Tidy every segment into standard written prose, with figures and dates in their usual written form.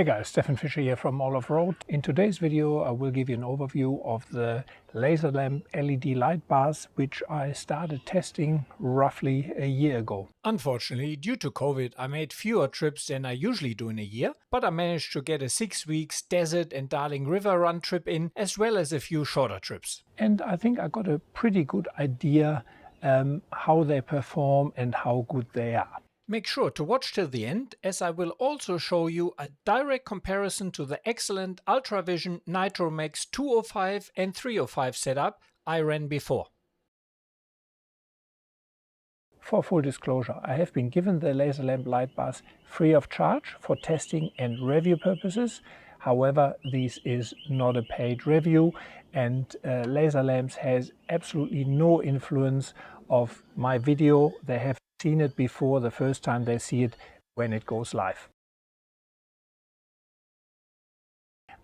Hey guys, Stefan Fischer here from All of Road. In today's video I will give you an overview of the Lazer Lamp LED light bars which I started testing roughly a year ago. Unfortunately, due to COVID, I made fewer trips than I usually do in a year, but I managed to get a 6 weeks desert and Darling River run trip in, as well as a few shorter trips. And I think I got a pretty good idea how they perform and how good they are. Make sure to watch till the end, as I will also show you a direct comparison to the excellent Ultravision Nitro Maxx 205 and 305 setup I ran before. For full disclosure, I have been given the Lazer Lamp light bars free of charge for testing and review purposes. However, this is not a paid review, and Lazer Lamps has absolutely no influence of my video. They have seen it before the first time they see it when it goes live.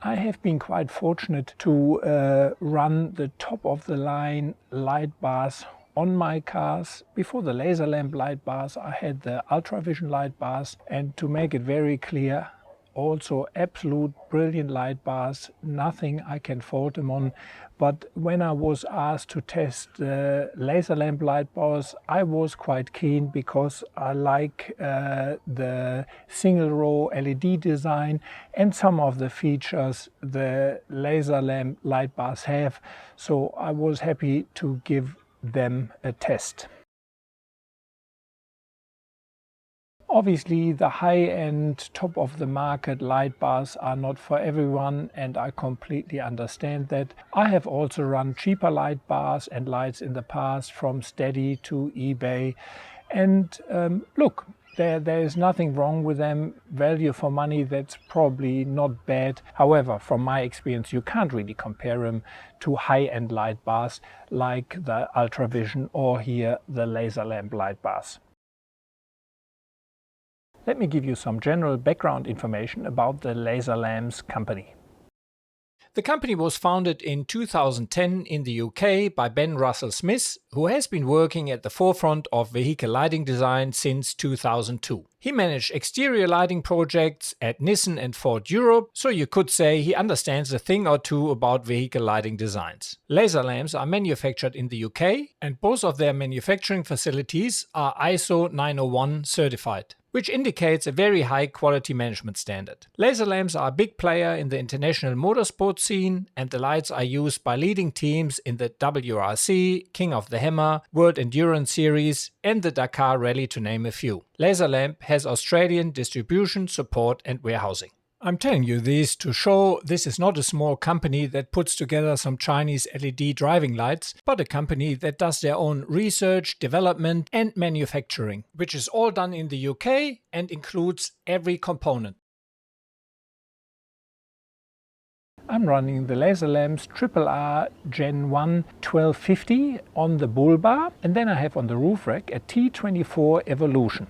I have been quite fortunate to run the top of the line light bars on my cars. Before the Lazer Lamp light bars I had the Ultravision light bars, and to make it very clear, also absolute brilliant light bars, nothing I can fault them on. But when I was asked to test the Lazer Lamp light bars, I was quite keen because I like the single row LED design and some of the features the Lazer Lamp light bars have. So I was happy to give them a test. Obviously, the high-end, top-of-the-market light bars are not for everyone, and I completely understand that. I have also run cheaper light bars and lights in the past, from Stedi to eBay, and look, there is nothing wrong with them. Value for money, that's probably not bad. However, from my experience, you can't really compare them to high-end light bars like the Ultravision or here the Lazer Lamp light bars. Let me give you some general background information about the Lazer Lamps company. The company was founded in 2010 in the UK by Ben Russell Smith, who has been working at the forefront of vehicle lighting design since 2002. He managed exterior lighting projects at Nissan and Ford Europe, so you could say he understands a thing or two about vehicle lighting designs. Lazer lamps are manufactured in the UK, and both of their manufacturing facilities are ISO 901 certified, which indicates a very high quality management standard. Lazer lamps are a big player in the international motorsport scene, and the lights are used by leading teams in the WRC, King of the Hammer, World Endurance Series and the Dakar Rally, to name a few. Lazer Lamp has Australian distribution, support and warehousing. I'm telling you this to show this is not a small company that puts together some Chinese LED driving lights, but a company that does their own research, development and manufacturing, which is all done in the UK and includes every component. I'm running the Lazer Lamps Triple-R Gn1 1250 on the bull bar, and then I have on the roof rack a T24 Evolution.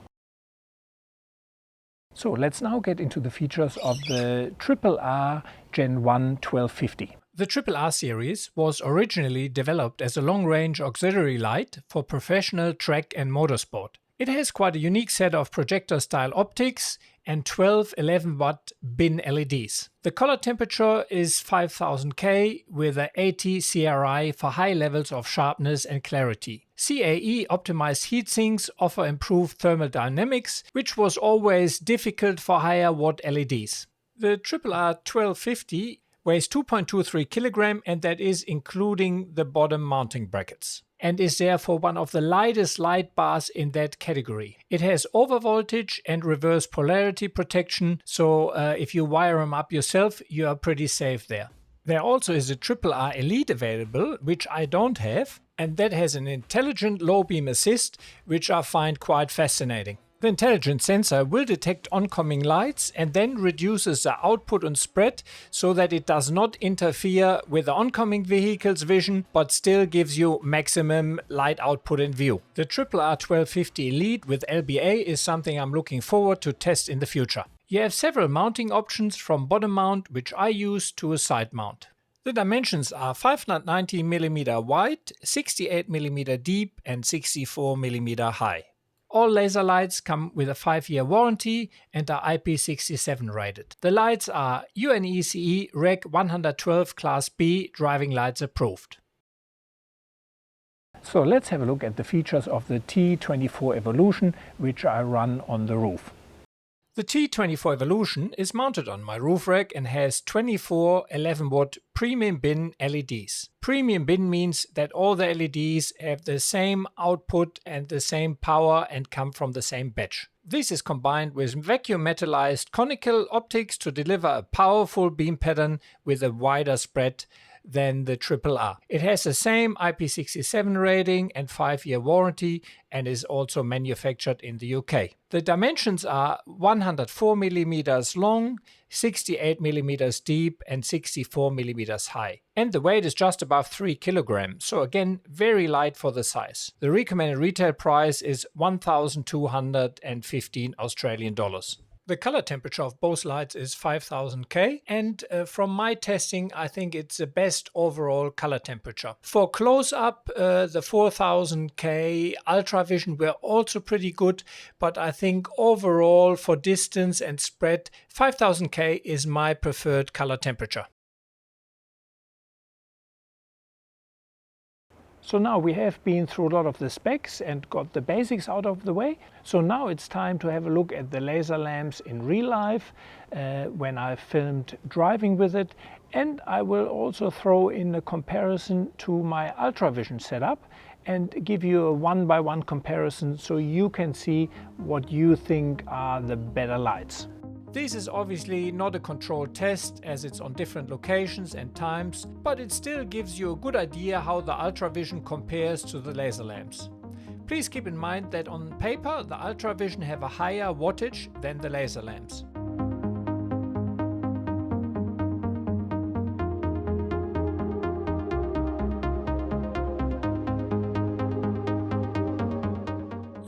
So let's now get into the features of the Triple-R Gn1 1250. The Triple-R series was originally developed as a long-range auxiliary light for professional track and motorsport. It has quite a unique set of projector-style optics and 12 11-watt bin LEDs. The color temperature is 5000 K with a 80 CRI for high levels of sharpness and clarity. CAE optimized heatsinks offer improved thermal dynamics, which was always difficult for higher watt LEDs. The Triple-R 1250 weighs 2.23 kg, and that is including the bottom mounting brackets, and is therefore one of the lightest light bars in that category. It has overvoltage and reverse polarity protection, so if you wire them up yourself, you are pretty safe there. There also is a Triple-R LED available, which I don't have, and that has an intelligent low beam assist, which I find quite fascinating. The intelligent sensor will detect oncoming lights and then reduces the output and spread so that it does not interfere with the oncoming vehicle's vision, but still gives you maximum light output in view. The Triple-R 1250 LED with LBA is something I'm looking forward to test in the future. You have several mounting options, from bottom mount, which I use, to a side mount. The dimensions are 590 mm wide, 68 mm deep and 64 mm high. All laser lights come with a 5-year warranty and are IP67 rated. The lights are UNECE Reg 112 Class B driving lights approved. So let's have a look at the features of the T24 Evolution, which I run on the roof. The T24 Evolution is mounted on my roof rack and has 24 11-watt premium bin LEDs. Premium bin means that all the LEDs have the same output and the same power and come from the same batch. This is combined with vacuum metallized conical optics to deliver a powerful beam pattern with a wider spread than the Triple-R. It has the same IP67 rating and 5-year warranty and is also manufactured in the UK. The dimensions are 104 mm long, 68 mm deep and 64 mm high. And the weight is just above 3 kg, so again very light for the size. The recommended retail price is 1,215 Australian dollars. The color temperature of both lights is 5000 K, and from my testing I think it's the best overall color temperature. For close-up the 4000 K Ultravision were also pretty good, but I think overall for distance and spread 5000 K is my preferred color temperature. So now we have been through a lot of the specs and got the basics out of the way. So now it's time to have a look at the laser lamps in real life when I filmed driving with it. And I will also throw in a comparison to my Ultravision setup and give you a one-by-one comparison so you can see what you think are the better lights. This is obviously not a controlled test as it's on different locations and times, but it still gives you a good idea how the Ultravision compares to the laser lamps. Please keep in mind that on paper the Ultravision have a higher wattage than the laser lamps.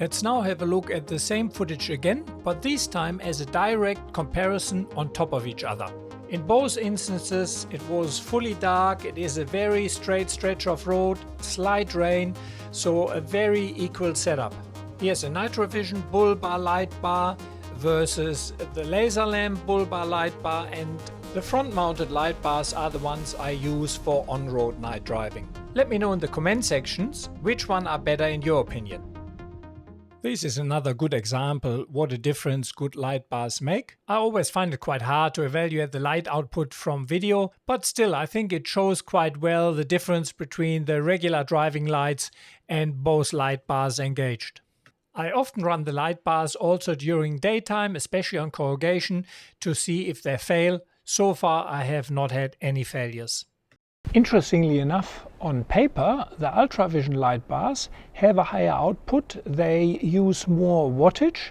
Let's now have a look at the same footage again, but this time as a direct comparison on top of each other. In both instances it was fully dark, it is a very straight stretch of road, slight rain, so a very equal setup. Here's a NitroVision bull bar light bar versus the laser lamp bull bar light bar, and the front mounted light bars are the ones I use for on-road night driving. Let me know in the comment sections which one are better in your opinion. This is another good example what a difference good light bars make. I always find it quite hard to evaluate the light output from video, but still I think it shows quite well the difference between the regular driving lights and both light bars engaged. I often run the light bars also during daytime, especially on corrugation, to see if they fail. So far I have not had any failures. Interestingly enough, on paper the Ultravision light bars have a higher output, they use more wattage.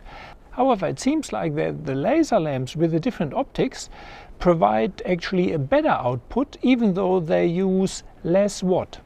However, it seems like that the laser lamps with the different optics provide actually a better output even though they use less watt.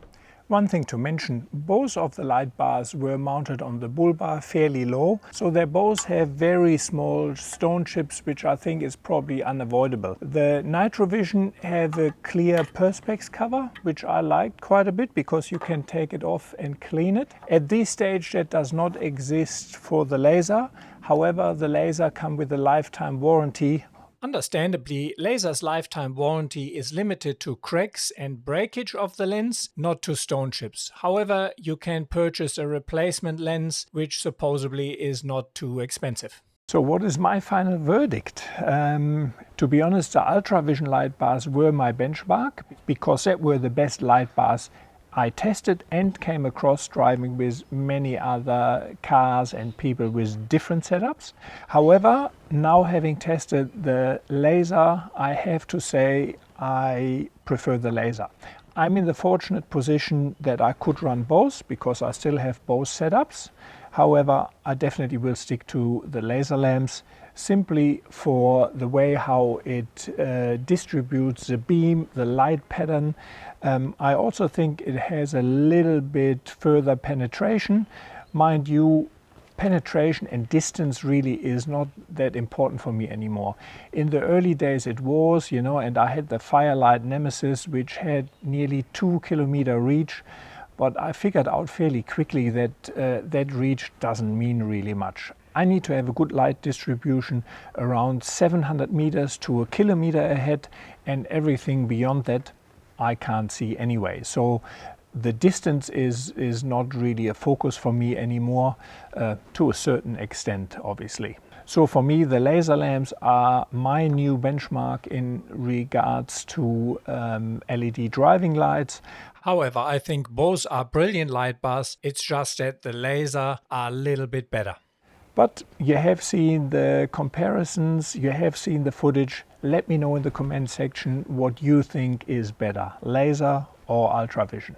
One thing to mention, both of the light bars were mounted on the bull bar fairly low, so they both have very small stone chips, which I think is probably unavoidable. The NitroVision have a clear perspex cover, which I liked quite a bit because you can take it off and clean it. At this stage that does not exist for the laser, however the laser comes with a lifetime warranty. Understandably, Lazer's lifetime warranty is limited to cracks and breakage of the lens, not to stone chips. However, you can purchase a replacement lens, which supposedly is not too expensive. So what is my final verdict? To be honest, the Ultravision light bars were my benchmark because that were the best light bars I tested and came across driving with many other cars and people with different setups. However, now having tested the laser, I have to say I prefer the laser. I'm in the fortunate position that I could run both because I still have both setups. However, I definitely will stick to the laser lamps simply for the way how it distributes the beam, the light pattern. I also think it has a little bit further penetration. Mind you, penetration and distance really is not that important for me anymore. In the early days it was, and I had the Firelight Nemesis which had nearly 2 km reach. but I figured out fairly quickly that that reach doesn't mean really much. I need to have a good light distribution around 700 meters to a kilometer ahead, and everything beyond that I can't see anyway. So the distance is not really a focus for me anymore, to a certain extent, obviously. So for me, the laser lamps are my new benchmark in regards to LED driving lights. However, I think both are brilliant light bars. It's just that the laser are a little bit better. But you have seen the comparisons, you have seen the footage. Let me know in the comment section what you think is better, laser or Ultravision.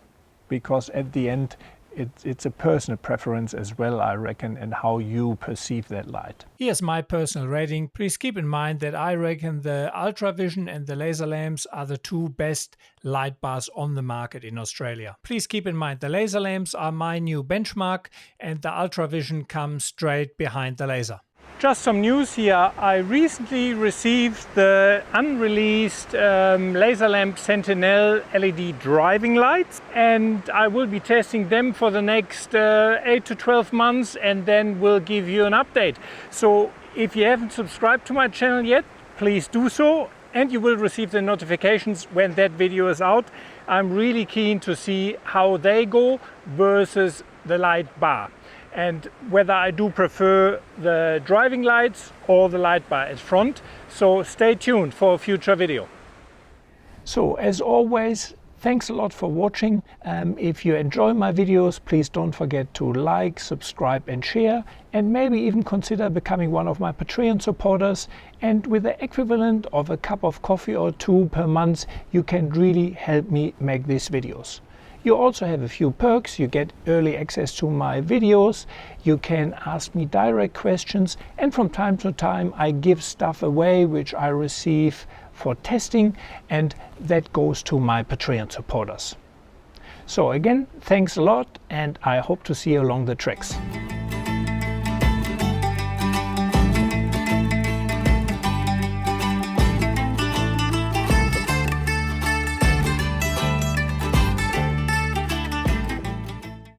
Because at the end, it's a personal preference as well, I reckon, and how you perceive that light. Here's my personal rating. Please keep in mind that I reckon the Ultravision and the laser lamps are the two best light bars on the market in Australia. Please keep in mind the laser lamps are my new benchmark and the Ultravision comes straight behind the laser. Just some news here. I recently received the unreleased Lazer Lamp Sentinel LED driving lights, and I will be testing them for the next 8 to 12 months, and then we'll give you an update. So if you haven't subscribed to my channel yet, please do so, and you will receive the notifications when that video is out. I'm really keen to see how they go versus the light bar, and whether I do prefer the driving lights or the light bar at front. So stay tuned for a future video. So as always, thanks a lot for watching. If you enjoy my videos, please don't forget to like, subscribe and share, and maybe even consider becoming one of my Patreon supporters. And with the equivalent of a cup of coffee or two per month, you can really help me make these videos. You also have a few perks. You get early access to my videos, you can ask me direct questions, and from time to time I give stuff away which I receive for testing, and that goes to my Patreon supporters. So again, thanks a lot, and I hope to see you along the tracks.